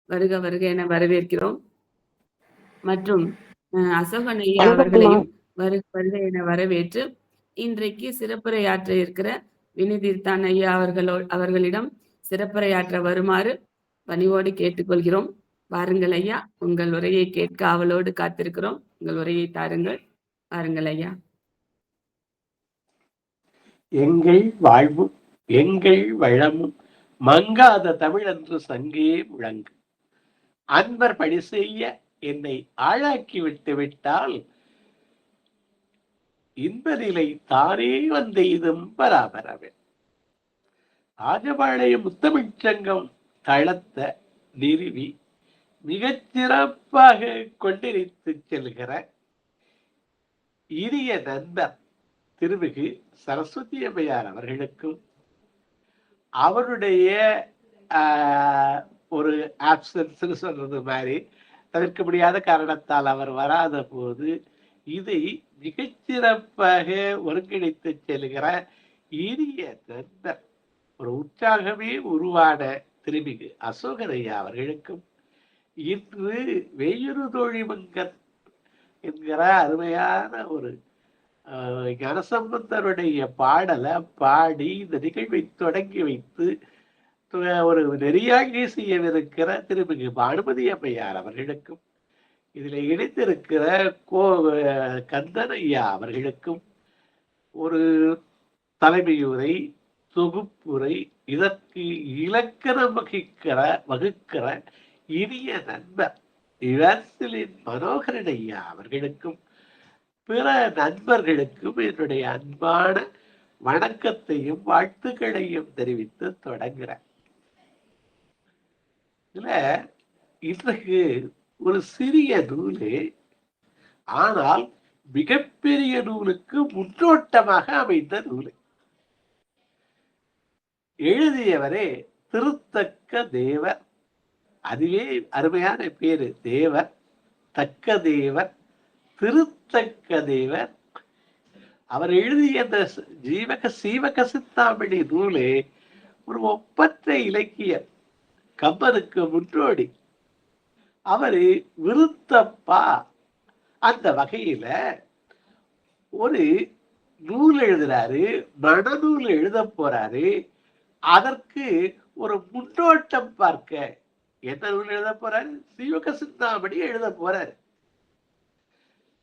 வருக வருக என வரவேற்கிறோம். மற்றும் அசோகன் ஐயா வணக்கம்மா. அவர்களையும் வருக வருக என வரவேற்று, இன்றைக்கு சிறப்புரையாற்ற இருக்கிற வினிதீர்த்தான் ஐயா அவர்களிடம் சிறப்புரையாற்ற வருமாறு பணிவோடு கேட்டுக்கொள்கிறோம். வாருங்கள் ஐயா, உங்கள் உரையை கேட்க ஆவலோடு காத்திருக்கிறோம். உங்கள் உரையை தாருங்கள். வாருங்கள் ஐயா. எங்கள் வாழ்வும் எங்கள் வளமும் மங்காத தமிழன்று சங்கே முழங்கு. அன்பர் பணி செய்ய என்னை ஆளாக்கி விட்டு விட்டால் இன்பநிலை தானே வந்த இதும் பராபரவே. ராஜபாளையம் முத்தமிழ்ச்சங்கம் தளத்த நிறுவி மிகச் சிறப்பாக கொண்டிருத்து செல்கிற இனிய நண்பர் திருமிகு சரஸ்வதி அம்மையார் அவர்களுக்கும் அவருடைய ஒரு ஆப்சன்ஸ் சொல்றது மாதிரி தவிர்க்க முடியாத காரணத்தால் அவர் வராத போது இதை மிகச்சிறப்பாக ஒருங்கிணைத்து செல்கிற இனிய நண்பர் ஒரு உற்சாகமே உருவான திருமிகு அசோகன் ஐயா அவர்களுக்கும் இன்று வெய்யுறு தோழிமங்கன் என்கிற அருமையான ஒரு ஞானசம்பந்தருடைய பாடலை பாடி இந்த நிகழ்வை தொடங்கி வைத்து ஒரு நெறியாகி செய்யவிருக்கிற திருமிகு பானுமதி அம்மையார் அவர்களுக்கும் இதில் இணைத்திருக்கிற கந்தன் ஐயா அவர்களுக்கும் ஒரு தலைமையுரை தொகுப்புரை இதற்கு இலக்கணம் வகுக்கிற இனிய நண்பர் இளசிலின் மனோகரன் ஐயா அவர்களுக்கும் பிற நண்பர்களுக்கும் என்னுடைய அன்பான வணக்கத்தையும் வாழ்த்துக்களையும் தெரிவித்து தொடங்குறேன். இதுல இன்றைக்கு ஒரு சிறிய நூலு, ஆனால் மிகப்பெரிய நூலுக்கு முன்னோட்டமாக அமைந்த நூலு. எழுதியவரே திருத்தக்க தேவர். அதுவே அருமையான பேரு, தேவர், தக்க தேவர், திருத்தக்க தேவர். அவர் எழுதிய அந்த சீவக சிந்தாமணி நூலே ஒரு ஒப்பற்ற இலக்கியம், கம்பனுக்கு முன்னோடி. அவரு விருத்தப்பா அந்த வகையில ஒரு நூல் எழுதுறாரு, மனநூல் எழுத போறாரு. அதற்கு ஒரு முன்னோட்டம் பார்க்க என்ன நூல் எழுத போறாரு? சீவக சிந்தாமணி எழுத போறாரு.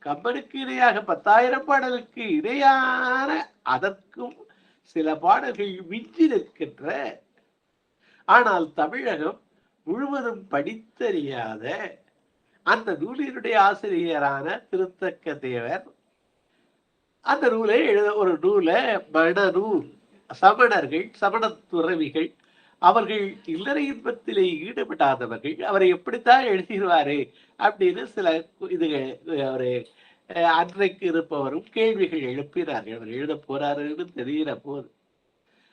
கம்பனுக்கு இணையாக 10,000 பாடலுக்கு இணையான, அதற்கும் சில பாடல்கள் மிஞ்சி நிற்கின்ற, ஆனால் தமிழகம் முழுவதும் படித்தறியாத அந்த நூலினுடைய ஆசிரியரான திருத்தக்க தேவர் அந்த நூலை ஒரு நூலை மனநூல், சமணர்கள், சமண துறவிகள், அவர்கள் இல்லற இன்பத்திலே ஈடுபடாதவர்கள், அவரை எப்படித்தான் எழுதிடுவாரு அப்படின்னு சில இதுகள் ஒரு அன்றைக்கு இருப்பவரும் கேள்விகள் எழுப்பினார்கள். அவர் எழுத போறாருன்னு தெரிகிற போது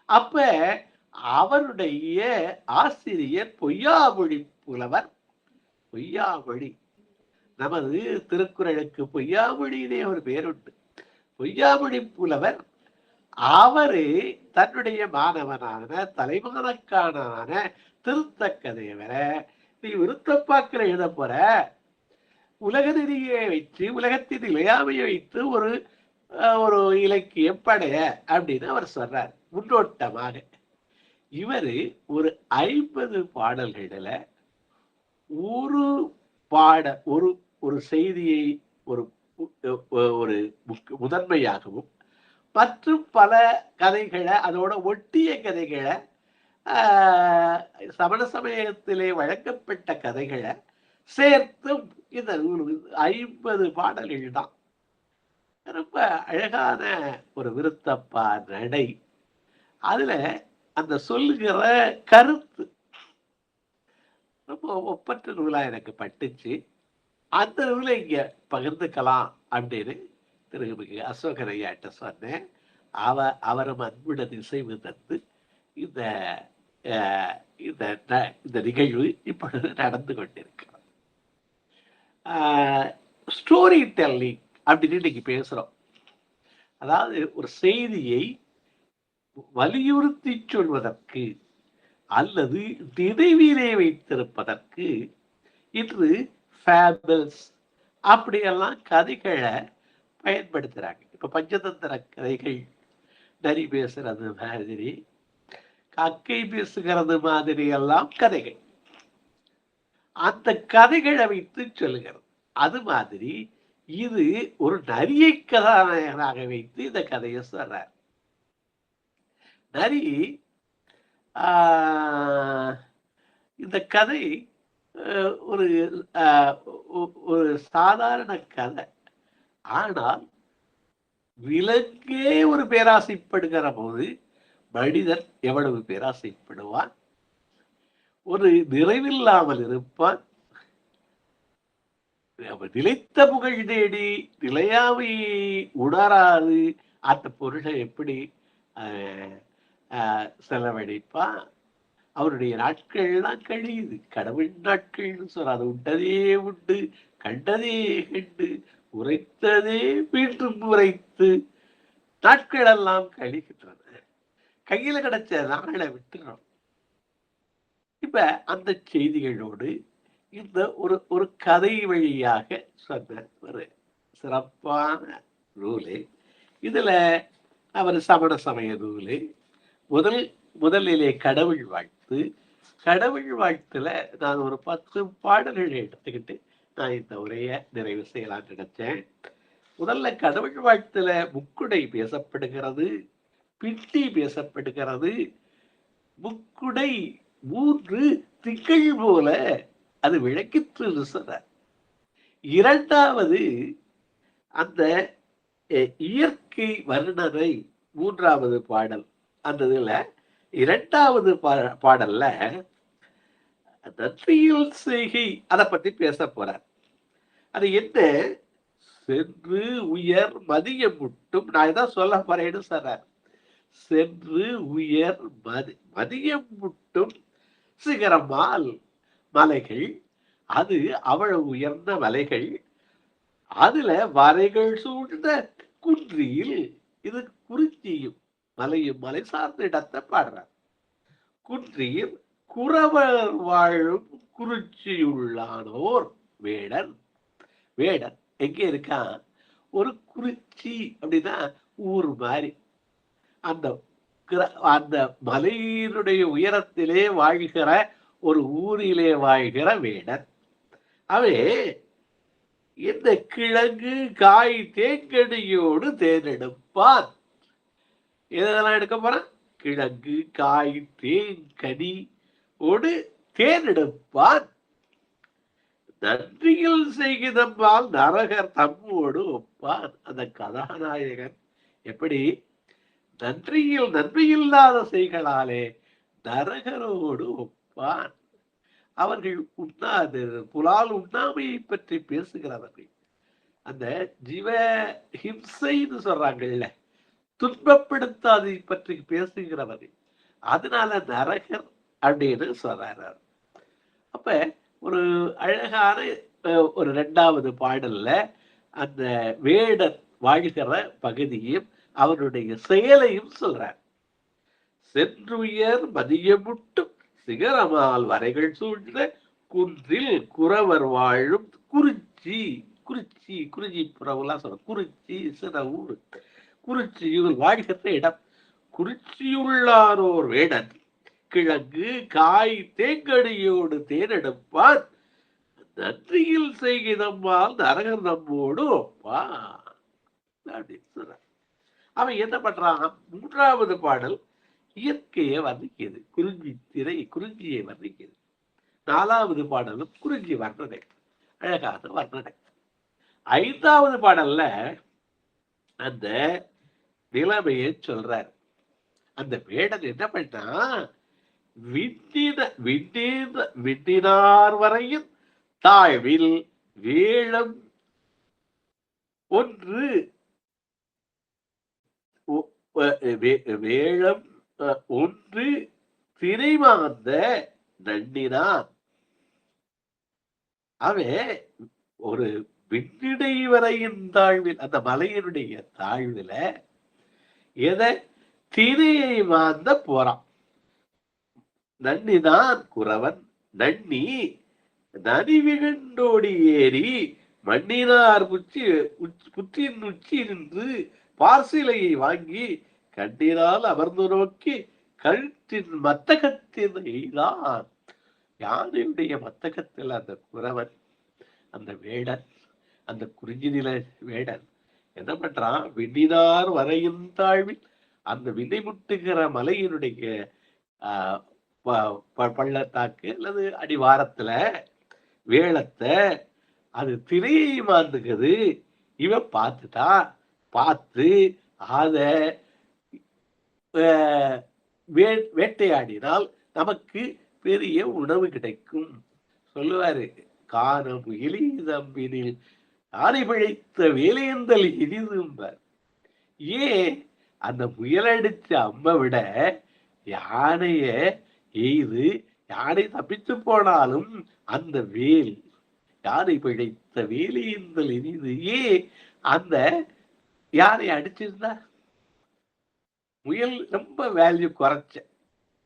அப்ப அவருடைய ஆசிரியர் பொய்யாமொழி புலவர், பொய்யாமொழி, நமது திருக்குறளுக்கு பொய்யாமொழியிலே ஒரு பேருண்டு, பொய்யாமொழி புலவர். அவரு தன்னுடைய மாணவனான தலைமானக்கான திருத்தக்க தேவரை நீ விருத்தப்பாக்கள் எழுத போற, உலக நெறியை வைத்து உலகத்தின் நிலையாமையை வைத்து ஒரு ஒரு இலக்கியம் படைய அப்படின்னு அவர் சொல்றார் முன்னோட்டமாக. இவரு ஒரு 50 பாடல்கள ஒரு ஒரு செய்தியை ஒரு ஒரு முதன்மையாகவும் மற்றும் பல கதைகளை அதோட ஒட்டிய கதைகளை சமண சமயத்திலே வழங்கப்பட்ட கதைகளை சேர்த்தும் இந்த 50 பாடல்கள் தான். ரொம்ப அழகான ஒரு விருத்தப்பா நடை. அதுல அந்த சொல்லுகிற கருத்து ரொம்ப ஒப்பற்ற நூலா எனக்கு பட்டுச்சு. அந்த நூலை இங்க பகிர்ந்துக்கலாம் அப்படின்னு திருமிகு அசோகன் ஐயாட்ட சொன்னேன். அவரும் அன்புடன் இசைவு தந்து இந்த இந்த நிகழ்வு இப்பொழுது நடந்து கொண்டிருக்கிறது. ஸ்டோரி டெல்லிங் அப்படின்னு இன்னைக்கு பேசுறோம். அதாவது ஒரு செய்தியை வலியுறுத்தி சொல்வதற்கு அல்லது நினைவிலே வைத்திருப்பதற்கு இன்று ஃபேபிள்ஸ் அப்படியெல்லாம் கதைகளை பயன்படுத்துறாங்க. இப்ப பஞ்சதந்திர கதைகள், நரி பேசுறது மாதிரி, கக்கை பேசுகிறது மாதிரி எல்லாம் கதைகள், அந்த கதைகளை வைத்து சொல்லுகிறது. அது மாதிரி இது ஒரு நரியை கதாநாயகனாக வைத்து இந்த கதையை சொல்றார். நரி இந்த கதை ஒரு ஒரு சாதாரண கதை. ஆனால் விலங்கே ஒரு பேராசைப்படுகிற போது மனிதன் எவ்வளவு பேராசைப்படுவான், ஒரு நிறைவில்லாமல் இருப்பான், நிலைத்த புகழ் தேடி நிலையாமை உணராது அந்த பொருளை எப்படி செலவழிப்பான். அவருடைய நாட்கள்லாம் கழியுது, கடவுள் நாட்கள்னு சொல்ற. அது உண்டதே உண்டு, கண்டதே கண்டு, உரைத்ததே மீண்டும் உரைத்து நாட்கள் எல்லாம் கழிக்கின்றன. கையில கிடைச்ச நாளை விட்டுறோம். இப்ப அந்த செய்திகளோடு இந்த ஒரு கதை வழியாக சொன்ன ஒரு சிறப்பான நூலு. இதுல அவர் சமண சமய நூலு. முதலிலே கடவுள் வாழ்த்து. கடவுள் வாழ்த்துல நான் ஒரு 10 பாடல்களை எடுத்துக்கிட்டு நான் இந்த உரையை நிறைவு செய்யலாம் நினைச்சேன். முதல்ல கடவுள் வாழ்த்துல முக்குடை பேசப்படுகிறது, பிட்டி பேசப்படுகிறது. முக்குடை 3 திங்கள் போல அது விளக்கிற்று சொன்னார். இரண்டாவது அந்த இயற்கை வர்ணனை 3வது பாடல். அந்த இதுல 2வது பாடல்ல நன்றியில் செய்கை அதை பத்தி பேச போறார். அது என்ன? சென்று உயர் மதியம் முட்டும், நான் இதான் சொல்ல போறேன்னு சொல்றார். சென்று உயர் மதியம் முட்டும் சிகரமால் மலைகள், அது அவ்வளவு உயர்ந்த மலைகள், அதுல வரைகள் சூழ்ந்த குன்றியில், இது குறிச்சியும் மலையும் மலை சார்ந்த இடத்தை பாடுறார். குன்றியில் குறவர் வாழும் குறிச்சியுள்ளானோர் வேடன். வேடன் எங்க இருக்கான்? ஒரு குறிச்சி அப்படின்னா ஊர் மாதிரி. அந்த அந்த மலையினுடைய உயரத்திலே வாழ்கிற ஒரு ஊரிலே வாழ்கிற வேடன். அவே இந்த கிழங்கு காய் தேங்கடியோடு தேர்ந்தெடுப்பான். இதெல்லாம் எடுக்க போறான். கிழங்கு காய் தேங்கனி ஓடு தேர்ந்தெடுப்பான். நன்றியில் செய்கிதம்பால் நரகர் தம்மோடு ஒப்பான். அந்த கதாநாயகன் எப்படி நன்றியில் நன்மையில்லாத செய்களாலே நரகரோடு ஒப்பான். அவர்கள் உண்ணாது புலால் உண்ணாமையை பற்றி பேசுகிறவர்கள், அந்த ஜீவ ஹிம்சைன்னு சொல்றாங்கல்ல, துன்பப்படுத்தாதை பற்றி பேசுகிறவர்கள், அதனால நரகர் அப்படின்னு சொல்றாரு. அப்ப ஒரு அழகான ஒரு 2வது பாடல்ல அந்த வேடன் வாழ்கிற பகுதியும் அவருடைய செயலையும் சொல்றார். சென்றுயர் மதியமுட்டும் சிகரமால் வரைகள் சூழ்ந்த குன்றில் குறவர் வாழும் குறிச்சி. குறிச்சி குறிச்சி புறவுலாம் சொல்ற. குறிச்சி சிற ஊர். குறிச்சியில் வாழ்கிற இடம். குறிச்சியுள்ளாரோர் வேடன் கிழங்கு காய் தேங்கடியோடு தேனெடுப்பான். நன்றியில் செய்கிதம்மால் நரகர் நம்மோடு ஒப்பான் அப்படின்னு சொல்ற. அவன் என்ன பண்றான்? 3வது பாடல் இயற்கையை வர்ணிக்கிறது, குறிஞ்சி திரை குறிஞ்சியை வர்ணிக்கிறது. 4வது பாடலும் குறிஞ்சி வர்ணனை, அழகான வர்ணனை. 5வது பாடல்ல அந்த நிலைமையை சொல்றார். அந்த வேடன் என்ன பண்ணா, விண்டினார் வரையும் தாழ்வில் வேளம் ஒன்று வேளம் ஒன்று திரைமாந்த நண்டினான். அவன் ஒரு விண்ணிடை வரையின் தாழ்வில், அந்த மலையினுடைய தாழ்வுல எதை திரையை மாந்த போறான். நன்னிதான் குறவன் நன்னி நனிவிகண்டோடி ஏறி மண்ணினார் புற்றின் உச்சி நின்று பார்சிலையை வாங்கி கண்ணீரால் அமர்ந்து நோக்கி கழுத்தின் மத்தகத்தின் எய்தான். யானையுடைய மத்தகத்தில் அந்த குறவன், அந்த வேடன், அந்த குறிஞ்சி நில வேடன் என்ன பண்றான்? விண்ணினார் வரையின் தாழ்வில் அந்த விண்ணை முட்டுகிற மலையினுடைய பள்ளத்தாக்கு அல்லது அடிவாரத்துல வேளத்தை அது திரையை மாந்துக்குது. இவன் பார்த்துட்டான். பார்த்து அத வேட்டையாடினால் நமக்கு பெரிய உணவு கிடைக்கும் சொல்லுவாரு. காணம் எளிதம்பினில் யானை பிழைத்த வேலையந்தல் இனிதும்பார். ஏன் அந்த முயலடிச்ச அம்மை விட யானைய எய்து யானை தப்பித்து போனாலும் அந்த வேல், யானை பிழைத்த வேலையந்தல் இனிது. ஏன் அந்த யானை அடிச்சிருந்தா முயல் ரொம்ப வேல்யூ குறைச்ச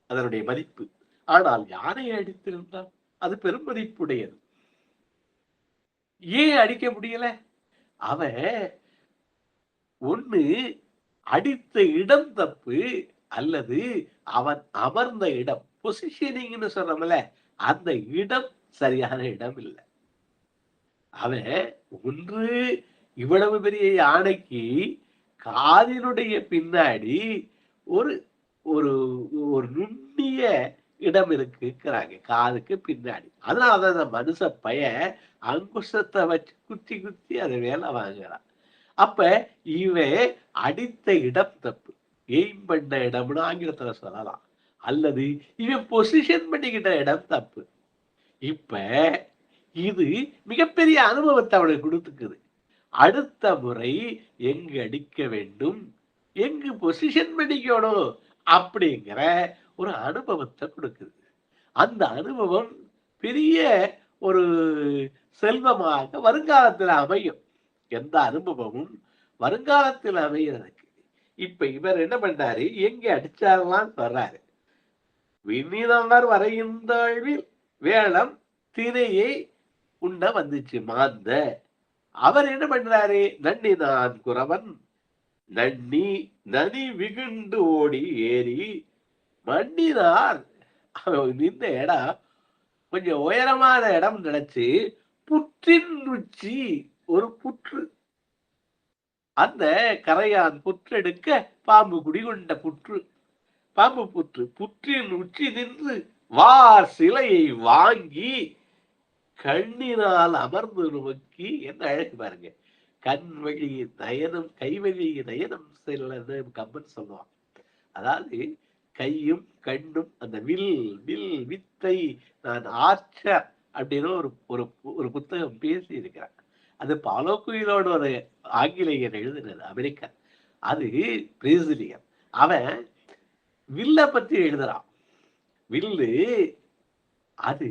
அதனுடைய மதிப்பு. ஆனால் யானை அடித்திருந்தால் அது பெரும் மதிப்புடையது. ஏன் அடிக்க முடியல? அவன் ஒண்ணு அடித்த இடம் தப்பு, அல்லது அவன் அமர்ந்த இடம், பொசிஷனிங்னு சொல்றோம்ல, அந்த இடம் சரியான இடம் இல்லை. அவன் ஒன்று இவ்வளவு பெரிய யானைக்கு காதினுடைய பின்னாடி ஒரு ஒரு ஒரு நுண்ணிய இடம் இருக்குங்கிறாங்க, காதுக்கு பின்னாடி. அதனாலதான் அந்த மனுஷ பைய அங்குசத்தை வச்சு குத்தி குத்தி அதை வேலை வாங்குறான். அப்ப இவன் அடித்த இடம் தப்பு, எய்ம் பண்ண இடம்னு ஆங்கிலத்துல சொல்லலாம், அல்லது இவன் பொசிஷன் பண்ணிக்கிட்ட இடம் தப்பு. இப்ப இது மிகப்பெரிய அனுபவத்தை அவனுக்கு கொடுத்துக்குது. அடுத்த முறை எங்கு அடிக்க வேண்டும், எங்கு பொசிஷன் பண்ணிக்கணும் அப்படிங்கிற ஒரு அனுபவத்தை கொடுக்குது. அந்த அனுபவம் பெரிய ஒரு செல்வமாக வருங்காலத்தில் அமையும். எந்த அனுபவமும் வருங்காலத்தில் அமைகிறதுக்கு. இப்ப இவர் என்ன பண்றாரு? எங்க அடிச்சாரலாம் சொல்றாரு. விண்ணினார் வரையுந்தாழ்வில் வேளம் திரையை உண்ண வந்துச்சு மாந்த. அவர் என்ன பண்றாரு? நன்னிதான் குறவன் நன்னி நனி விகுண்டு ஓடி ஏறி மண்ணினார். நின்ற இடம் கொஞ்சம் உயரமான இடம் நினைச்சு புற்றின் உச்சி, ஒரு புற்று, அந்த கரையான் புற்றெடுக்க பாம்பு குடிகொண்ட புற்று, பாம்பு புற்று, புற்றின் உச்சி நின்று வார் சிலையை வாங்கி கண்ணினால் அமர்ந்து நோக்கி. என்ன அழகு பாருங்க. கண் வழி நயனம் கை வழி நயனம் செல்ல கம்பன் சொல்லுவான். அதாவது கையும் கண்ணும் அந்த வில் வில் வித்தை நான் ஆர்ச்சர் அப்படின்னு ஒரு புத்தகம் பேசி இருக்கிறேன். அது பாலோ குயிலோட ஒரு ஆங்கிலேயர் எழுதுனது, அமெரிக்கன், அது பிரேசிலியன். அவன் வில்ல பத்தி எழுதுறான். வில்லு அது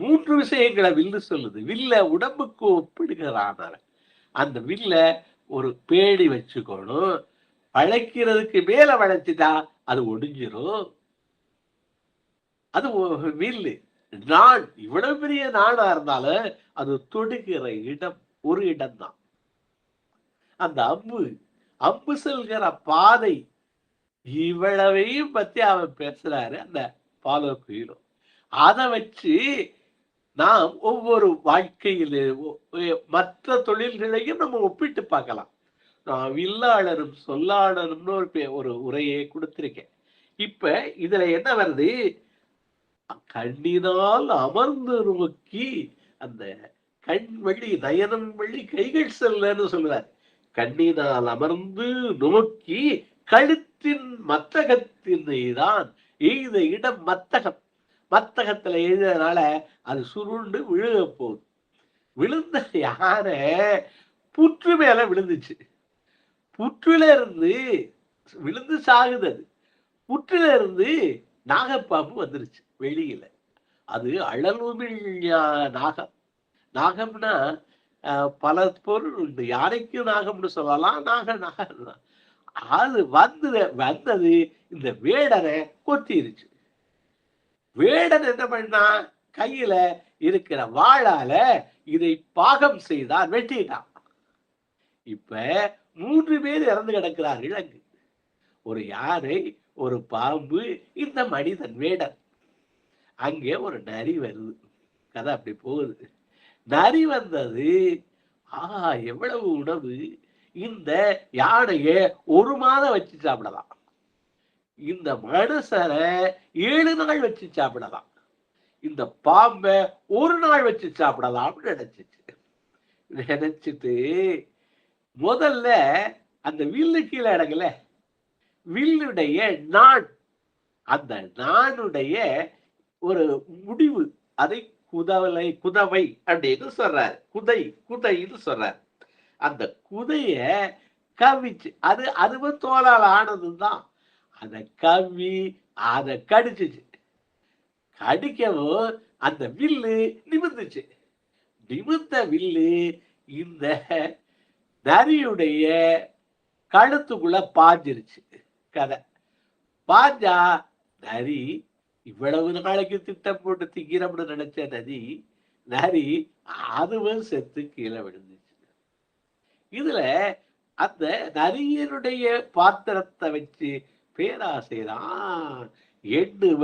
3 விஷயங்களை வில்லு சொல்லுது. வில்ல உடம்புக்கு ஒப்பிடுகிறான். அந்த வில்ல ஒரு பேடி வச்சுக்கணும், வளைக்கிறதுக்கு மேல வளைச்சிட்டா அது ஒடிஞ்சிரும். அது வில்லு. நான் இவ்வளவு பெரிய நாடா இருந்தாலும் அது தொடுகிற இடம் ஒரு இடம் தான். அந்த அம்பு செல்கிற பாதை, இவ்வளவையும் பத்தி அவன் பேசுறாரு அந்த பாலோ குயிலோ. அதை வச்சு நாம் ஒவ்வொரு வாழ்க்கையில் மற்ற தொழில்களையும் நம்ம ஒப்பிட்டு பார்க்கலாம். நான் வில்லாளரும் சொல்லாளரும்னு ஒரு உரையை கொடுத்திருக்கேன். இப்ப இதுல என்ன வருது? கண்ணினால் அமர்ந்து நோக்கி, அந்த கண் வழி நயனம் வழி கைகள் செல்லன்னு சொல்லுவார். கண்ணினால் அமர்ந்து நோக்கி கழுத்தின் மத்தகத்தின் தான் எய்த இடம் மத்தகம். மத்தகத்துல எழுதுறதுனால அது சுருண்டு விழுக போகுது. விழுந்த யானை புற்று மேல விழுந்துச்சு. புற்றுல இருந்து விழுந்து சாகுது. அது புற்றுல இருந்து நாகப்பாம்பு வந்துருச்சு வெளியில. அது அழலுமிழ் நாகம். நாகம்னா பல பொருள் உண்டு. யானைக்கும் நாகம்னு சொல்லலாம், நாகம் தான். அது வந்தது இந்த வேடனை கொத்திருச்சு. வேடன் என்ன பண்ணா, கையில இருக்கிற வாளால இதை பாகம் செய்தான், வெட்டிட்டான். இப்ப 3 பேர் இறந்து கிடக்கிறார்கள் அங்கு. ஒரு யானை, ஒரு பாம்பு, இந்த மனிதன் வேடன். அங்கே ஒரு நரி வருது. கதை அப்படி போகுது. நரி வந்தது, எவ்வளவு உணவு! இந்த யானைய 1 மாதம் வச்சு சாப்பிடலாம், இந்த மனுஷரை 7 நாள் வச்சு சாப்பிடலாம், இந்த பாம்பை 1 நாள் வச்சு சாப்பிடலாம்னு நினைச்சிட்டு முதல்ல அந்த வில்லு கீழே அடங்கல, வில்லுடைய நான், அந்த நானுடைய ஒரு முடிவு, அதை குதவை அப்படின்னு சொல்றாரு. குதைன்னு சொல்றாரு. அந்த குதைய கவிச்சு, அதுவும் தோலால் ஆனதுதான். அதை கவி அதை கடிச்சிச்சு. கடிக்கவும் அந்த வில்லு நிமிர்ந்துச்சு. நிமிர்ந்த வில்லு இந்த நரியுடைய கழுத்துக்குள்ள பாஞ்சிருச்சு. கதை பாஞ்சா நரி இவ்வளவு நாளைக்கு திட்டம் போட்டு திங்கிறோம்னு நினைச்ச நரி அதுவும் செத்து கீழே விழுந்துச்சு. இதுல அந்த நரியனுடைய பாத்திரத்தை வச்சு பேராசைதான் எண்ணுவ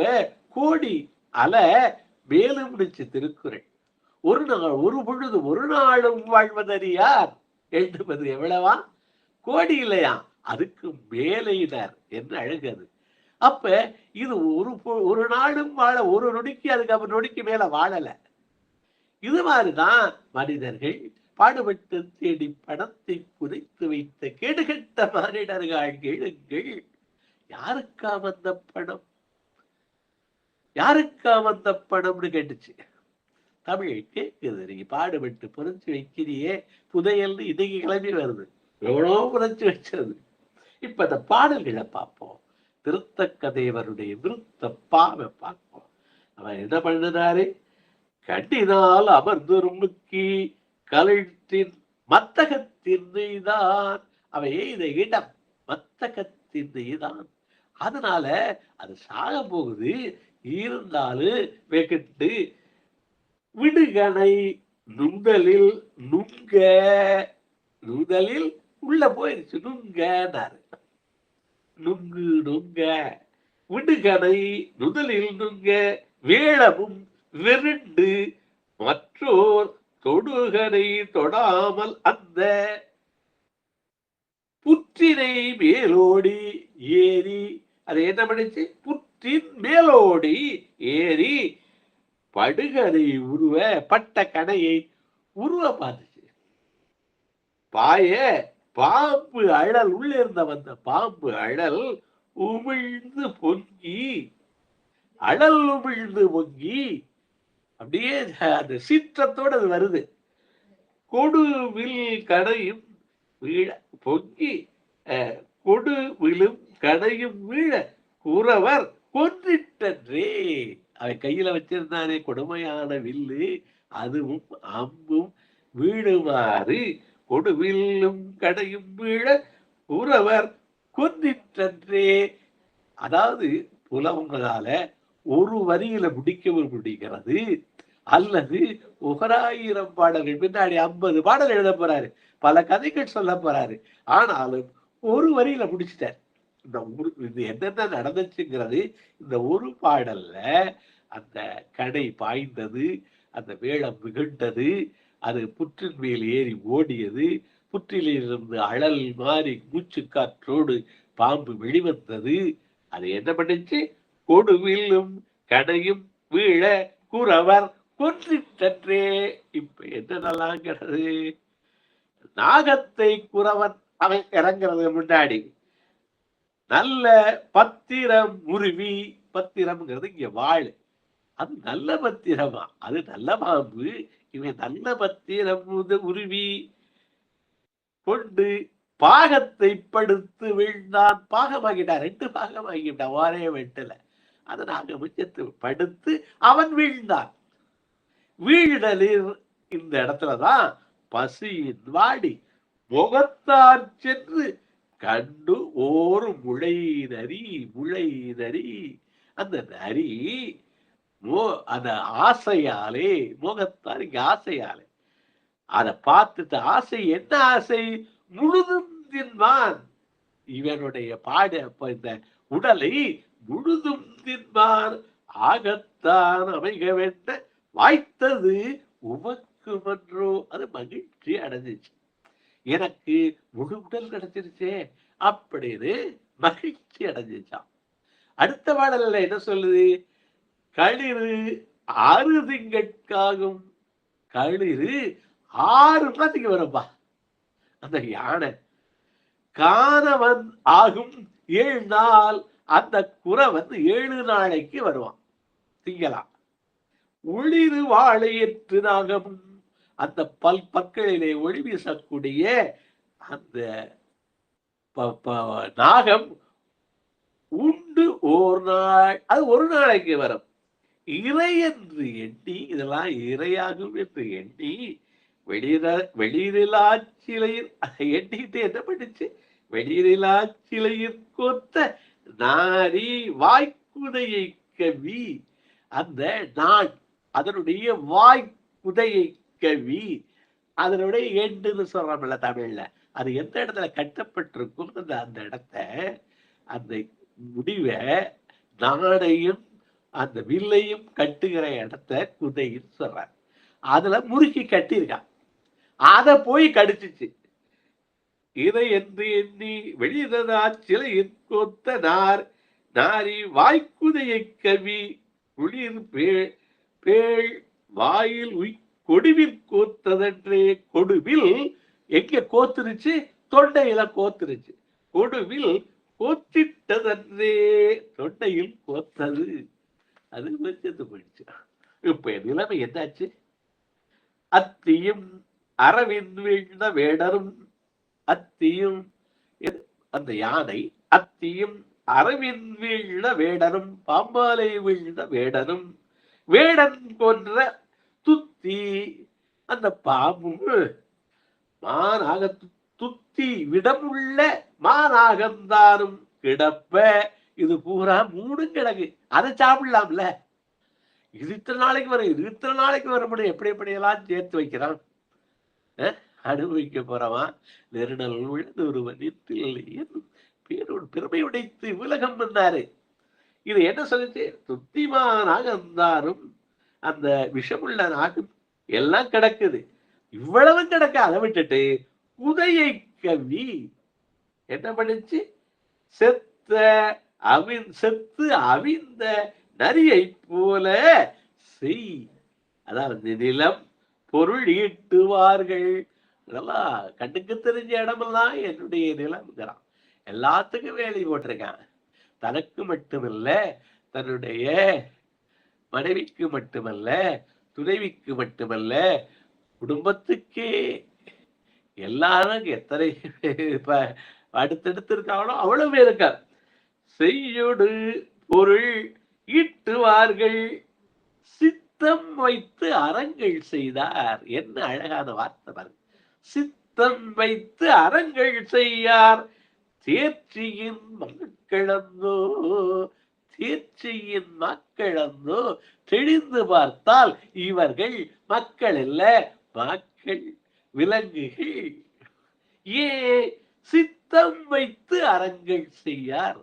கோடி அல மேலும் முடிச்சு திருக்குறள். ஒரு நாள் ஒரு பொழுது ஒரு நாளும் வாழ்வதறியார் எண்ணுவது எவ்வளவா கோடி இல்லையா, அதுக்கு மேலையினர் என்ன அழகது. அப்ப இது ஒரு நாளும் வாழ, ஒரு நொடிக்கு அதுக்கு நொடிக்கு மேல வாழல. இது மாதிரிதான் மனிதர்கள் பாடுபட்டு தேடி பணத்தை புதைத்து வைத்த கேடுகட்ட மானிடர்கள் கேளுங்கள். யாருக்கா வந்த பணம், யாருக்கா வந்த பணம்னு கேட்டுச்சு. தமிழ் கேட்குது. நீங்க பாடுபட்டு புதைச்சு வைக்கிறியே புதையல்னு இன்னைக்கு கிளம்பி வருது, எவ்வளோ புதைச்சு வச்சது. இப்ப அந்த பாடல்களை பார்ப்போம். திருத்தக்கதேவருடைய விருத்த பாவை பார்ப்போம். அவன் என்ன பண்ணினாரு, கண்டினால் அமர்ந்துருமுக்கி கழுத்தின் மத்தகத்தின் நெய்தான். அவன் எய்த இடம் மத்தகத்தின் நெய்தான். அதனால அது சாக போகுது. இருந்தாலும் வெக்கிட்டு விடுகனை நுங்கலில் நுங்கலில் உள்ள போயிருச்சு. நுங்கனாரு, நுங்க விடுகனை நுதலில் நுங்க வேளமும் வெருண்டு மற்றோர் தொடுகனை தொடாமல் அந்த புற்றினை மேலோடி ஏறி, அது என்ன பண்ணுச்சு, புற்றின் மேலோடி ஏறி படுகனை உருவ பட்ட கனையை உருவ பார்த்துச்சு. பாம்பு அழல் உள்ள இருந்த வந்த பாம்பு அழல் உமிழ்ந்து பொங்கி, அழல் உமிழ்ந்து பொங்கி அப்படியே அந்த சீற்றத்தோடு அது வருது. கொடுவில் கடையும் வீழ பொங்கி, கொடுவிலும் கடையும் வீழ குறவர் கொன்றிட்டன்றே. அவன் கையில வச்சிருந்தானே கொடுமையான வில்லு, அதுவும் அம்பும் வீழுமாறு கொடுவில்லும் கடையும் வீழ குறவர் கொன்றிட்டன்றே. அதாவது புலவங்களால ஒரு வரியில முடிக்கிறது, அல்லது 1000 பாடல்கள் பின்னாடி 50 பாடல் எழுத போறாரு, பல கதைகள் சொல்ல போறாரு. ஆனாலும் ஒரு வரியில முடிச்சிட்டார். இது என்னென்ன நடந்துச்சுங்கிறது இந்த ஒரு பாடல்ல. அந்த கடை பாய்ந்தது, அந்த வேளம் மிகுண்டது, அது புற்றின் மேல் ஏறி ஓடியது, புற்றிலிருந்து அழல் மாறி மூச்சு காற்றோடு பாம்பு வெளிவந்தது. அது என்ன பண்ணுச்சு, கொடுவில்லும் கடையும் வீழ குறவர் கொன்றிட்டன்றே. இப்ப என்னென்னலாங்கிறது, நாகத்தை குறவன் அவன் இறங்குறது முன்னாடி நல்ல பத்திரம் உருவி, பத்திரம்ங்கிறது இங்க வாழு, அது நல்ல பத்திரமா, அது நல்ல பாம்பு. இவன் நல்ல பத்திரம் உருவி கொண்டு பாகத்தை படுத்து வீழ்ந்தான். பாகமாகிட்டான், 2 பாகமாகிட்டான், ஒரே வெட்டல. அதை நாங்க மிச்சத்து படுத்து அவன் வீழ்ந்தான். வீழ்தலில் இந்த இடத்துலதான் பசியின் வாடி முகத்தார் சென்று கண்டு ஓர் முளை நரி, முளை நரி. அந்த நரி அந்த ஆசையாலே, மோகத்தால் இங்க ஆசையாலே, அதை பார்த்துட்டு ஆசை என்ன ஆசை? முழுதும் தின்பான். இவனுடைய இந்த உடலை முழுதும் தின்பான். ஆகத்தான் அமைக வேண்ட வாய்த்தது உமக்கு மன்றோ. அது மகிழ்ச்சி அடைஞ்சிச்சு. எனக்கு முழு உடல் கிடைச்சிருச்சே அப்படின்னு மகிழ்ச்சி அடைஞ்சிச்சான். அடுத்த பாடல்ல என்ன சொல்லுது? களிறு 6 திங்கட்காகும். களிறு 6 மாதத்துக்கு வரும்பா அந்த யானை. காணவன் ஆகும் 7 நாள். அந்த குறை 7 நாளைக்கு வருவான், திங்கலாம். ஒளிரு வாழையற்று நாகம். அந்த பற்களிலே ஒளி வீசக்கூடிய அந்த நாகம் உண்டு ஓர் நாள். அது ஒரு நாளைக்கு வரும். இறை என்று எண்ணி, இதெல்லாம் இறையாகும் என்று எண்ணி வெளியிலாச்சிலையில் எண்ணிட்டு என்ன பண்ணுச்சு? வெளியிலாச்சிலையில் கொத்த நாரி வாய்க்குதையை கவி. அந்த நான் அதனுடைய வாய்க்குதையை கவி, அதனுடைய எண்டுன்னு சொல்றோம்ல தமிழ்ல, அது எந்த இடத்துல கட்டப்பட்டிருக்கும் அந்த இடத்த, அந்த முடிவை நாடையும் அந்த வில்லையும் கட்டுகிற இடத்த குதைன்னு சொல்றாங்க. அதுல முறுக்கி கட்டியிருக்கான். அதை போய் கடிச்சிச்சு. இதை என்று எண்ணி வெளியிலாச்சிலை கொத்த நாரி வாய்க்குதையை கவி. குளிர் பேள் வாயில் கொடுவில் கோத்ததன்றே. கொடுவில் எங்க கோத்துருச்சு? தொண்டையில கோத்துருச்சு. கொடுவில் கோத்திட்டதன்றே, தொண்டையில் கோத்தது. அது செத்து போயிடுச்சு. இப்ப நிலைமை என்னாச்சு? அத்தியும் அரவின் வீழ்ந்த வேடரும். அத்தியும் அந்த யானை, அத்தியும் அரவின் வீழ்ந்த வேடரும், பாம்பாலை வீழ்ந்த வேடரும், வேடன் போன்ற துத்தி. அந்த பாம்பும் மானாக துத்தி விடமுள்ள மானாகந்தாரும் கிடப்ப. இது பூரா 3 கிடக்கு. அதை சாப்பிடலாம்ல. இது இத்தனை நாளைக்கு வரும், இது இத்தனை நாளைக்கு வர முடியும். எப்படியெல்லாம் சேர்த்து வைக்கிறான். அனுபவிக்க போறவன் நெருடல் விழுந்து ஒருவன் பேரோடு பெருமை உடைத்து உலகம் வந்தாரு. இது என்ன சொல்லிச்சு? துத்திமானாக இருந்தாரும் அந்த விஷமுள்ள நாகம் எல்லாம் கிடக்குது. இவ்வளவு கிடக்க. அதை விட்டுட்டு குதையை கவி என்ன பண்ணுச்சு? செத்து அவிந்த நரியை போல செய். அதாவது நிலம் பொருள் ஈட்டுவார்கள். இதெல்லாம் கண்ணுக்கு தெரிஞ்ச இடமெல்லாம் என்னுடைய நிலம்ங்கிறான். எல்லாத்துக்கும் வேலை போட்டிருக்கான். தனக்கு மட்டுமல்ல, தன்னுடைய மனைவிக்கு மட்டுமல்ல, துணைவிக்கு மட்டுமல்ல, குடும்பத்துக்கே, எல்லாரும் எத்தனை அடுத்தடுத்து இருக்காங்களோ அவ்வளவு இருக்கார். செய்யொடு பொருள் ஈட்டுவார்கள். சித்தம் வைத்து அறங்கள் செய்தார். என்ன அழகான வார்த்தை பாருங்க. சித்தம் வைத்து அறங்கள் செய்யார். தேர்ச்சியின் மக்களந்தோ, தேர்ச்சியின் மக்களந்தோ. தெளிந்து பார்த்தால் இவர்கள் மக்கள் அல்ல, மக்கள், விலங்குகள். சித்தம் வைத்து அறங்கள் செய்யார்.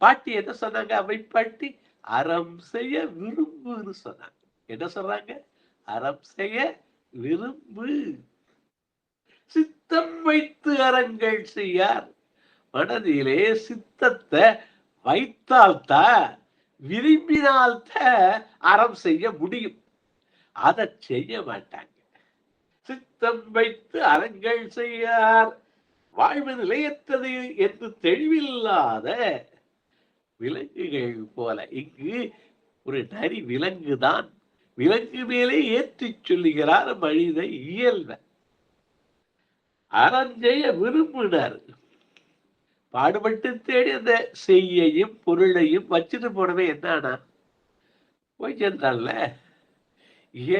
பாட்டி என்ன சொன்னாங்க? அவை பாட்டி அறம் செய்ய விரும்புன்னு சொன்னாங்க. என்ன சொல்றாங்க? அறம் செய்ய விரும்பு. சித்தம் வைத்து அறங்கள் செய்யார். மனதிலே சித்தத்தை வைத்தால்தான், விரும்பினால்தான் அறம் செய்ய முடியும். அதை செய்ய மாட்டாங்க. சித்தம் வைத்து அறங்கள் செய்யார். வாழ்வு நிலையற்றது என்று தெளிவில்லாத விலங்குகள் போல. இங்கு ஒரு நரி விலங்குதான். விலங்கு மேலே ஏற்றி சொல்லுகிறார் மனித இயல்ப. அறஞ்செய்ய விரும்பினார். பாடுபட்டு தேடி அந்த செய்யையும் பொருளையும் வச்சுட்டு போனவே என்னன்னா போய் சென்றான்ல,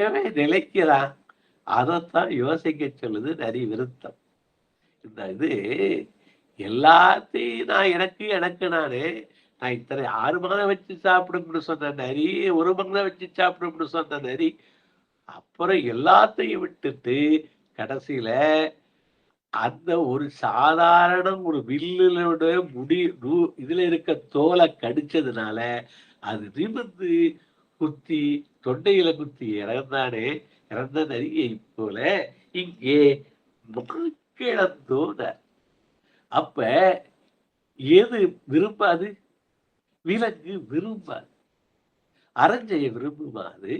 ஏன் நிலைக்கிறான்? அதைத்தான் யோசிக்க சொல்லுது நரி விருத்தம். இந்த இது எல்லாத்தையும் நான் எனக்கு எனக்கு நானே நான் இத்தனை 6 மாதம் வச்சு சாப்பிடும்னு சொன்ன நரி, 1 மாதம் வச்சு சாப்பிடும்னு சொன்ன நரி, அப்புறம் எல்லாத்தையும் விட்டுட்டு கடைசியில அந்த ஒரு சாதாரண ஒரு வில்லுலோட இதுல இருக்க தோலை கடிச்சதுனால அது நிமிர்ந்து குத்தி தொண்டையில குத்தி இறந்தானே, இறந்த நரியை போல இங்கே கிழந்தோன. அப்ப எது விரும்பாது? விலங்கு விரும்பாது. அறஞ்செய்ய விரும்புமா அது?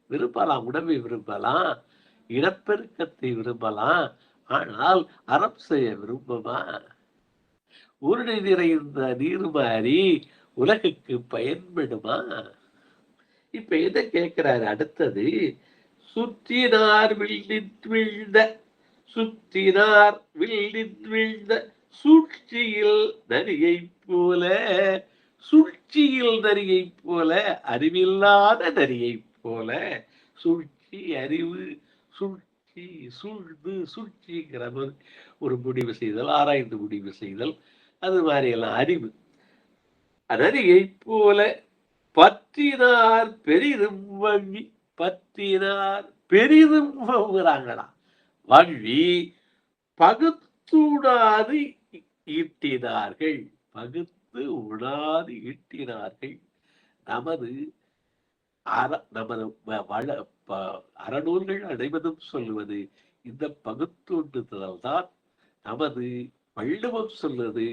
விரும்பலாம், உணவை விரும்பலாம், இனப்பெருக்கத்தை விரும்பலாம். ஆனால் அறம் செய்ய விரும்புமா? உருளை நிறைந்த நீர் மாறி உலகுக்கு பயன்படுமா? இப்ப எதை கேட்கிறாரு அடுத்தது? சுற்றினார் வில்லின் வீழ்ந்த, சுற்றினார் வில்லின் வீழ்ந்த சூழ்ச்சியில் நரியை போல, சூழ்ச்சியில் நரியை போல, அறிவில்லாத நரியை போல. சூழ்ச்சி, அறிவு, சூழ்ச்சி, சூழ்ந்து, சூழ்ச்சிங்கிற ஒரு முடிவு செய்தல், ஆராய்ந்து முடிவு செய்தல், அது மாதிரி எல்லாம் அறிவு. நரியை போல பற்றினார் பெரிதும் வங்கி, பற்றினார் பெரிதும் வங்குறாங்களா வங்கி பகுத்துடாது ஈட்டினார்கள், பகுத்து உணாது ஈட்டினார்கள். நமது நமது அறநூல்கள் அனைவதும் சொல்லுவது இந்த பகுத்தொண்டுதல் தான். நமது வள்ளுவம் சொல்வது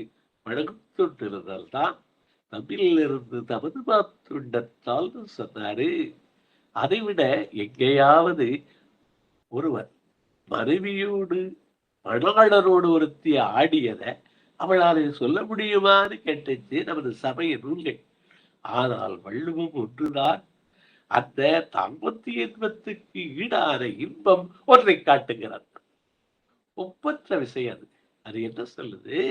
பழகுத்தொண்டிருந்தல் தான். தமிழிலிருந்து தமது மாத்துண்டத்தால் சொன்னாரு. அதைவிட எங்கேயாவது ஒருவர் மனைவியோடு மணாளரோடு ஒருத்தி ஆடியத அவளால் சொல்ல முடியுமான்னு கேட்டுச்சு நமது சமய நூல்கள். ஆனால் வள்ளுவம் ஒன்றுதான் அந்த தாம்பத்திய இன்பத்துக்கு ஈடான இன்பம் ஒன்றை காட்டுகிறது. ஒப்பற்ற விஷயம் அது. அது என்ன சொல்லுது?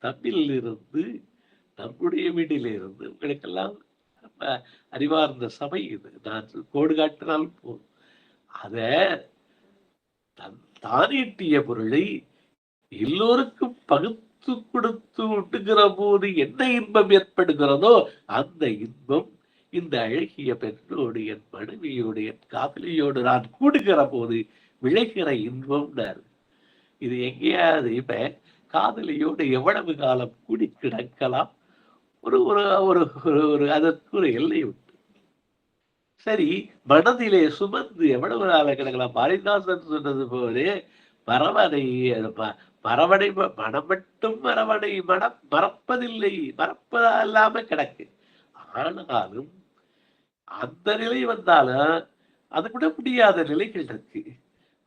தமிழில் இருந்து, நம்முடைய வீட்டிலிருந்து, உங்களுக்கெல்லாம் அறிவார்ந்த சபை இது, நான் கோடு காட்டினால் போதும். அத தானீட்டிய பொருளை எல்லோருக்கும் பகுத்து கொடுத்து விட்டுகிற போது என்ன இன்பம் ஏற்படுகிறதோ அந்த இன்பம் இந்த அழகிய பெண்ணோடு, என் மனைவியோடு, என் காதலியோடு நான் கூடுகிற போது விளைகிற இன்பம். இது எங்கேயாவது இப்ப காதலியோடு எவ்வளவு காலம் கூடி கிடக்கலாம்? ஒரு ஒரு ஒரு அதற்கு ஒரு எல்லை உண்டு. சரி, மனதிலே சுமந்து எவ்வளவு நாள கிடக்கலாம்? பாரதிதாசன் சொன்னது போலே மரவனை மரவனை மனம் மட்டும் மரவனை மனம் மறப்பதில்லை, மறப்பதா இல்லாம கிடக்கு. ஆனாலும் அந்த நிலை வந்தாலும் அது கூட முடியாத நிலைகள் இருக்கு.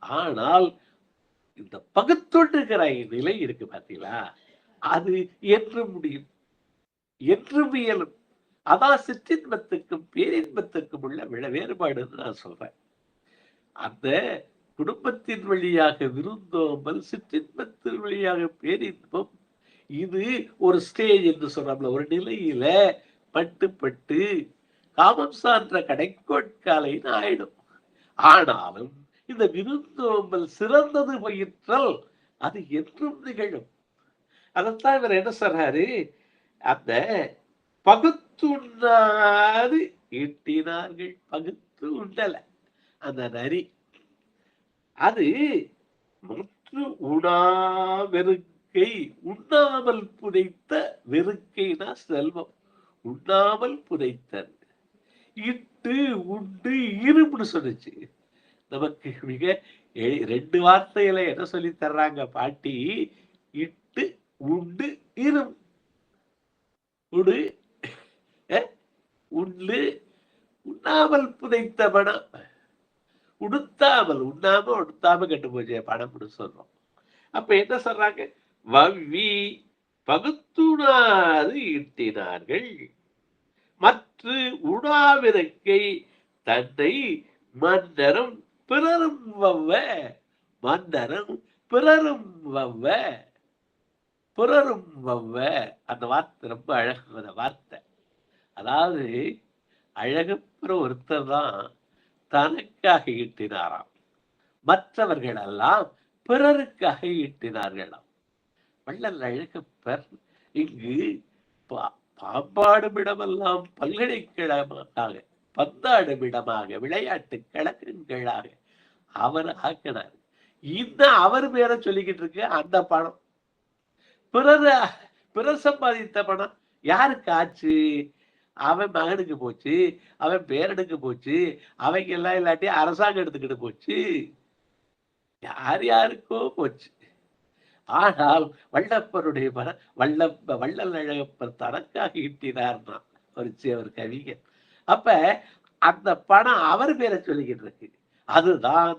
ஆனால் இந்த பகுத்தொண்டுகிற நிலை இருக்கு பாத்தீங்களா, அது என்று முடியும், என்று இயலும். அதான் சிற்றின்பத்துக்கும் பேரின்பத்துக்கும் உள்ள வேறுபாடுன்னு நான் சொல்றேன். அந்த குடும்பத்தின் வழியாக விருந்தோம்பல், சிற்றின்பத்தின் வழியாக பேரின்பம், இது ஒரு ஸ்டேஜ் என்று சொல்றோம்ல, ஒரு நிலையில பட்டு காமம் சான்ற கடைக்கோட்காலைன்னு ஆயிடும். ஆனாலும் இந்த விருந்தோம்பல் சிறந்தது பயிற்றல் அது என்றும் நிகழும். அதைத்தான் இவர் என்ன சொல்றாரு? அந்த பகுத்துண்ணாது ஈட்டினார்கள், பகுத்து உண்டல அந்த நரி, அது முற்று உணா வெறுக்கை, உண்ணாமல் புதைத்த வெறுக்கைனா செல்வம், உண்ணாமல் புதைத்தன், இட்டு உண்டு இரும்புன்னு சொல்லுச்சு. நமக்கு மிக 2 வார்த்தையில என்ன சொல்லி தர்றாங்க பாட்டி? இட்டு உண்டு இரும். உடு உண்டு, உண்ணாமல் புதைத்த பணம், உடுத்தாமல், உண்ணாம உடுத்தாம கெட்டு போச்சு பணம்னு சொல்றோம். அப்ப என்ன சொல்றாங்க? வவ்வி பகுத்துணாது ஈட்டினார்கள், மற்ற உணாவிறக்கை தன்னை மன்னரும் பிறரும் வவ்வ, மன்னரும் பிறரும் வவ்வ, பிறரும் வவ்வ. அந்த வார்த்தை ரொம்ப அழகான வார்த்தை. அதாவது அழகப்புற ஒருத்தர் தான் தனக்காக ஈட்டினாராம், மற்றவர்கள் எல்லாம் பிறருக்காக ஈட்டினார்களாம். வள்ளல் அழகப்பர் இங்கு பாம்பாடுமிடமெல்லாம் பல்கலைக்கழகமாக, பந்தாடுமிடமாக, விளையாட்டு கழகங்களாக அவர் ஆக்கினார். இந்த அவர் பேரை சொல்லிக்கிட்டு இருக்கு. அந்த பணம் பிறர் சம்பாதித்த பணம் யாருக்கு ஆச்சு? அவன் மகனுக்கு போச்சு, அவன் பேரனுக்கு போச்சு, அவங்க எல்லாம் இல்லாட்டி அரசாங்கம் எடுத்துக்கிட்டு போச்சு, யார் யாருக்கோ போச்சு. ஆனால் வல்லப்பருடைய வள்ளல் அழகப்பர் தனக்காக ஈட்டினார்னா ஒரு கவிஞர். அப்ப அந்த பணம் அவர் பேரை சொல்லிக்கிட்டு இருக்கு. அதுதான்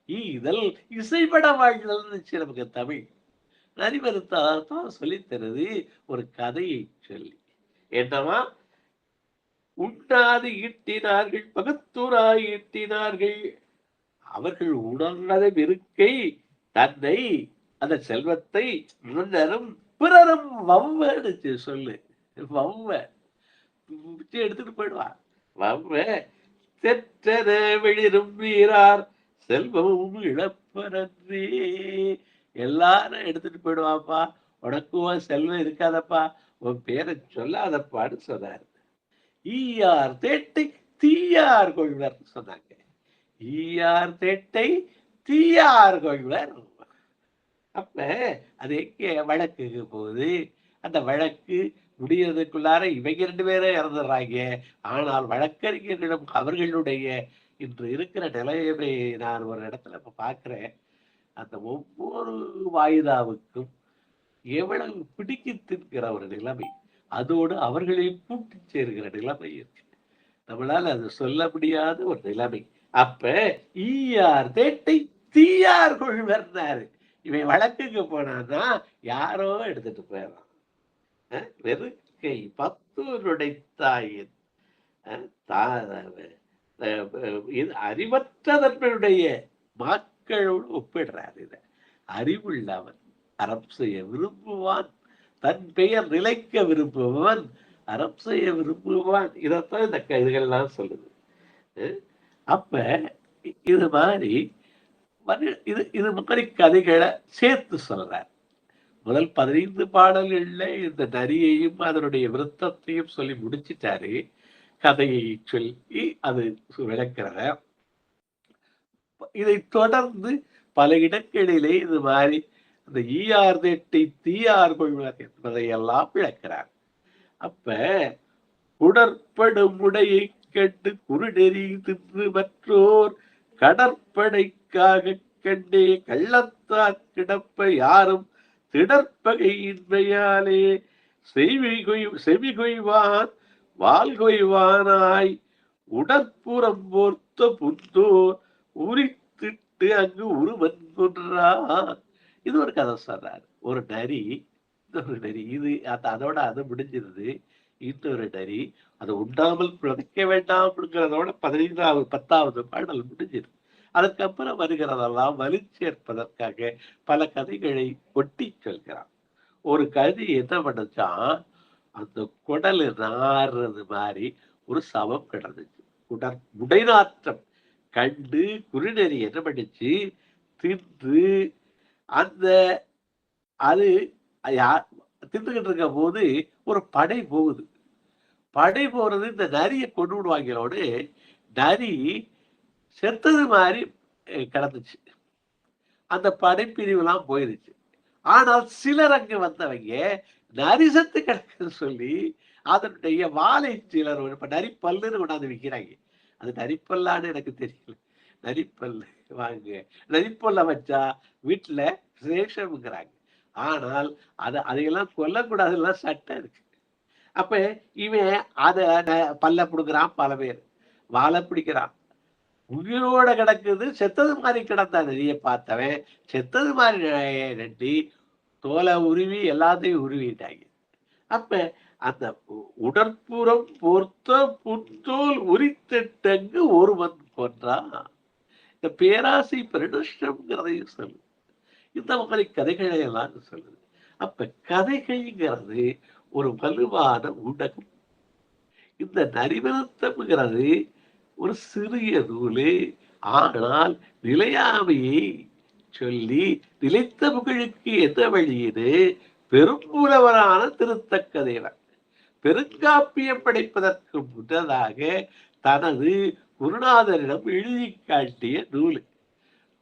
ஈதல் இசைப்பட வாழ்தல் நமக்கு தமிழ் நரிமருத்தான் சொல்லி தருது. ஒரு கதையை சொல்லி என்னவா, உண்ணாது ஈட்டினார்கள், பகுத்தூராய் ஈட்டினார்கள். அவர்கள் உணர்ந்த இருக்கை தன்னை, அந்த செல்வத்தை முன்னரும் பிறரும் வவ்வடிச்சு சொல்லு. வவ்வ எடுத்துட்டு போயிடுவான். வவ்வ தெற்றன வெளிரும் வீரார் செல்வமும் இழப்பரன்றே. எல்லாரும் எடுத்துட்டு போயிடுவாப்பா, உனக்கும் செல்வம் இருக்காதப்பா, உன் பேரை சொல்லாதப்பான்னு சொன்னார். ஈயார் தேட்டை தீயார் கொள்வர் சொன்னாங்க. ஈயார் தேட்டை தீயார் கொள்வர். அப்ப அது எங்க வழக்குக்கு போகுது. அந்த வழக்கு முடியறதுக்குள்ளார இவங்க 2 பேரும் இறந்துடுறாங்க. ஆனால் வழக்கறிஞர்களிடம் அவர்களுடைய இன்று இருக்கிற நிலையை நான் ஒரு இடத்துல இப்ப பார்க்கிறேன். அந்த ஒவ்வொரு வாய்தாவுக்கும் எவ்வளவு பிடிக்கி தின்கிற ஒரு நிலைமை, அதோடு அவர்களை கூட்டி சேர்கிற நிலைமை இருக்கு. நம்மளால அது சொல்ல முடியாத ஒரு நிலைமை. அப்ப ஈயார் தேட்டை தீயார் கொள்வர்னாரு. இவன் வழக்குக்கு போனான்னா யாரோ எடுத்துட்டு போயிடறான். வெறுக்கை பத்தூருடைத்தாயின் அறிவற்றதனுடைய மக்களோடு ஒப்பிடுறார். இத அறிவுள்ளவன் அறம் செய்ய விரும்புவான், தன் பெயர் நிலைக்க விரும்புவன் அறம் செய்ய விரும்புவான். இதைத்தான் இந்த இதுகள்லாம் சொல்லுது. அப்ப இது மாதிரி இது மாதிரி கதைகளை சேர்த்து சொல்றார். முதல் 15 பாடல்கள்ல இந்த நரியையும் அதனுடைய விருத்தத்தையும் சொல்லி முடிச்சிட்டாரு. கதையை சொல்லி அது விளக்கிறத. இதை தொடர்ந்து பல இடங்களிலே இது மாதிரி இந்த ஈயார் தேட்டை தீயார் கொள்வர் என்பதையெல்லாம் விளக்கிறார். அப்ப உடற்படும் உடையை கண்டு குறுநெறி தின்று மற்றோர் கடற்படைக்காக கண்டே கள்ளத்தார் கிடப்ப யாரும் திடற்பகையின்மையாலே செவி கொய்வான் வால் கொய்வானாய் உடற்புறம் போர்த்த புத்தோர் உரித்திட்டு அங்கு உருவன் கொன்றான். இது ஒரு கதை சொல்றாரு. ஒரு நரி, இது அதோட அது முடிஞ்சிருது. இன்னொரு நரி அதை உண்ணாமல் பிழைக்க வேண்டாம்ங்கிறதோட 10வது பாடல் முடிஞ்சிருது. அதுக்கப்புறம் வருகிறதெல்லாம் வலு சேர்ப்பதற்காக பல கதைகளை ஒட்டி சொல்கிறான். ஒரு கதை என்ன பண்ணுச்சான், அந்த குடலு நாறுறது மாதிரி ஒரு சவம் கிடந்துச்சு. உடைநாற்றம் கண்டு குறுநெறி என்ன பண்ணிச்சு, தின்று அந்த அது தின்றுகிட்டு இருக்க போது ஒரு படை போகுது. படை போறது இந்த நரியை கொண்டு விடுவாங்களோடு நரி செத்தது மாதிரி கிடந்துச்சு. அந்த படைப்பிரிவுலாம் போயிருச்சு. ஆனால் சிலர் அங்கு வந்தவங்க நரி செத்து கிடக்குன்னு சொல்லி அதனுடைய வாழை சிலர் இப்ப நரிப்பல்லுன்னு கொண்டாந்து விற்கிறாங்க. அது நரிப்பல்லான்னு எனக்கு தெரியல. நரிப்பல்லு வாங்க, நரிப்பல்ல வச்சா வீட்டுல விசேஷம்ங்கிறாங்க. ஆனால் அதையெல்லாம் கொல்லக்கூடாதுலாம் சட்டம் இருக்கு. அப்ப இவன் அத பல்ல பிடுங்குறான், பல பேர் வாழை பிடிக்கிறான். உயிரோட கிடக்குது, செத்தது மாதிரி கிடந்தா நெறிய பார்த்தவன் செத்தது மாதிரி நட்டி தோலை உருவி எல்லாத்தையும் உருவிட்டாங்க. அப்ப அந்த உடற்புறம் பொறுத்த புத்தோல் உரித்தங்கு ஒருவன் கொன்றான். இந்த பேராசை பெருநஷ்டம்ங்கிறதையும் சொல்லு. இந்த மாதிரி கதைகளை எல்லாம் சொல்லுது. அப்ப கதைகள்ங்கிறது ஒரு வலுவான ஊடகம். இந்த நரிவிருத்தம்ங்கிறது ஒரு சிறிய நூலு. ஆனால் நிலையாமையை சொல்லி நிலைத்த புகழுக்கு எந்த வழியினு பெரும்புலவரான திருத்தக்க தேவர் பெருங்காப்பியம் படைப்பதற்கு முன்னதாக தனது குருநாதரிடம் எழுதி காட்டிய நூல்.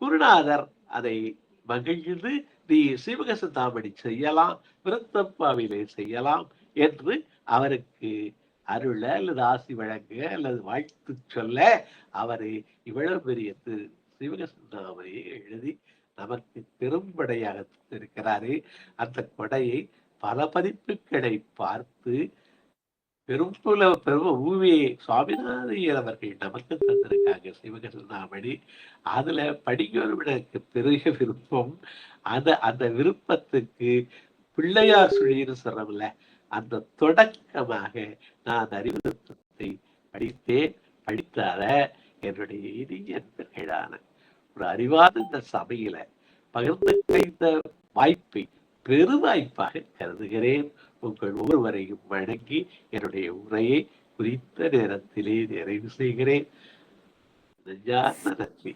குருநாதர் அதை மகிழ்ந்து நீ சீவக சிந்தாமணி செய்யலாம், விருத்தப்பாவிலே செய்யலாம் என்று அவருக்கு அருள அல்லது ஆசி வழங்க அல்லது வாழ்த்து சொல்ல அவரை இவ்வளவு பெரிய சீவக சிந்தாமணியை எழுதி நமக்கு பெரும்படையாக இருக்கிறாரு. அந்த கொடையை பல பதிப்புகளை பார்த்து பெரும் ஊவே சுவாமிநாதையர் அவர்கள் நமக்கு தந்திருக்காங்க சிவக சிந்தாமணி. அதுல படிக்கணும் எனக்கு பெரிய விருப்பம். அந்த விருப்பத்துக்கு பிள்ளையார் சுழின்னு சொல்றோம்ல, அந்த தொடக்கமாக நான் அறிவுறுத்தத்தை படித்தார என்னுடைய இனிய நண்பர்களான ஒரு அறிவான இந்த சபையில பகிர்ந்து கிடைத்த வாய்ப்பை பெருவாய்ப்பாக கருதுகிறேன். உங்கள் ஒவ்வொருவரையும் வணங்கி என்னுடைய உரையை குறித்த நேரத்திலே நிறைவு செய்கிறேன். நன்றி.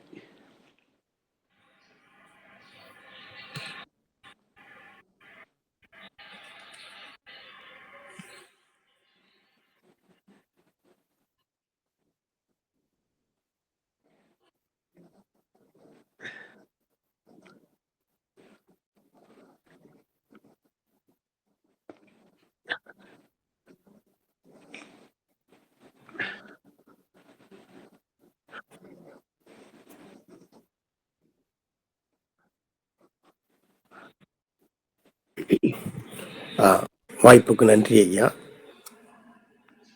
வாய்ப்புக்கு நன்றி ஐயா.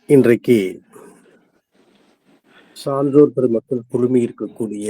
இன்றைக்கு சான்றோர் பெருமக்கள் குழுமி இருக்கக்கூடிய